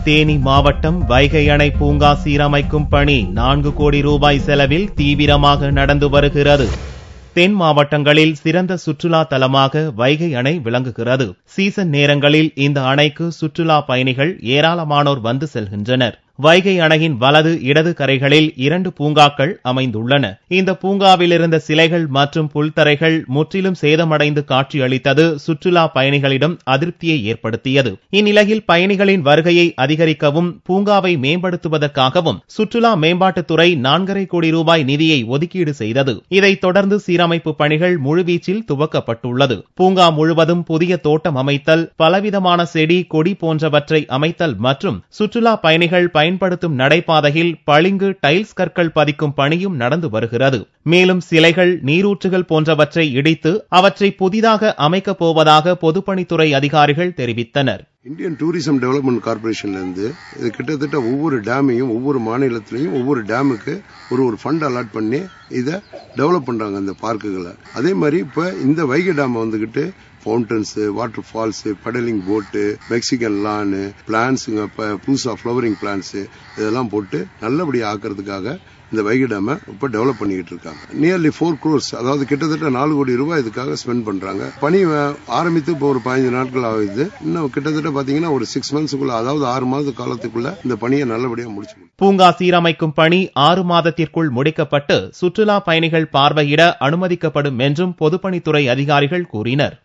தேனி மாவட்டம் வைகை அணை பூங்கா சீரமைக்கும் பணி 4 கோடி ரூபாய் செலவில் தீவிரமாக நடந்து வருகிறது. தென் மாவட்டங்களில் சிறந்த சுற்றுலா தலமாக வைகை அணை விளங்குகிறது. சீசன் நேரங்களில் இந்த அணைக்கு சுற்றுலா பயணிகள் ஏராளமானோர் வந்து செல்கின்றனர். வைகை அணையின் வலது இடது கரைகளில் 2 பூங்காக்கள் அமைந்துள்ளன. இந்த பூங்காவில் இருந்த சிலைகள் மற்றும் புல்தரைகள் முற்றிலும் சேதமடைந்து காட்சியளித்தது சுற்றுலா பயணிகளிடம் அதிருப்தியை ஏற்படுத்தியது. இந்நிலையில் பயணிகளின் வருகையை அதிகரிக்கவும் பூங்காவை மேம்படுத்துவதற்காகவும் சுற்றுலா மேம்பாட்டுத்துறை 4.5 கோடி ரூபாய் நிதியை ஒதுக்கீடு செய்தது. இதைத் தொடர்ந்து சீரமைப்பு பணிகள் முழுவீச்சில் துவக்கப்பட்டுள்ளது. பூங்கா முழுவதும் புதிய தோட்டம் அமைத்தல், பலவிதமான செடி கொடி போன்றவற்றை அமைத்தல் மற்றும் சுற்றுலா பயணிகள் பயன்படுத்தும் நடைபாதையில் பளிங்கு டைல்ஸ் கற்கள் பதிக்கும் பணியும் நடந்து வருகிறது. மேலும் சிலைகள், நீரூற்றுகள் போன்றவற்றை இடித்து அவற்றை புதிதாக அமைக்கப் போவதாக பொதுப்பணித்துறை அதிகாரிகள் தெரிவித்தனர். இந்தியன் டூரிசம் டெவலப்மெண்ட் கார்பரேஷன்ல இருந்து இது கிட்டத்தட்ட ஒவ்வொரு டேமையும் ஒவ்வொரு மாநிலத்திலையும் ஒவ்வொரு டேமுக்கு ஒரு ஃபண்ட் அலாட் பண்ணி இதை டெவலப் பண்றாங்க அந்த பார்க்குகளை. அதே மாதிரி இப்ப இந்த வைகை டேம் வந்துகிட்டு ஃபவுண்டன்ஸ், வாட்டர் ஃபால்ஸ், பெடலிங் போட்டு, மெக்சிகன் லான், பிளான்ஸுங்க, புதுசா ஃப்ளவரிங் பிளான்ஸ் இதெல்லாம் போட்டு நல்லபடியாக ஆக்கிறதுக்காக இந்த வைகை டேமை இப்ப டெவலப் பண்ணிட்டு இருக்காங்க. நியர்லி 4 crores, அதாவது கிட்டத்தட்ட 4 கோடி ரூபாய் இதுக்காக ஸ்பெண்ட் பண்றாங்க. பணி ஆரம்பித்து இப்போ ஒரு 15 நாட்கள் ஆகுது. இன்னும் கிட்டத்தட்ட பாத்தீங்கன்னா ஒரு 6 monthsக்குள்ள, அதாவது 6 மாத காலத்துக்குள்ள இந்த பணியை நல்லபடியா முடிச்சு. பூங்கா சீரமைக்கும் பணி 6 மாதத்திற்குள் முடிக்கப்பட்டு சுற்றுலா பயணிகள் பார்வையிட அனுமதிக்கப்படும் என்றும் பொதுப்பணித்துறை அதிகாரிகள் கூறினர்.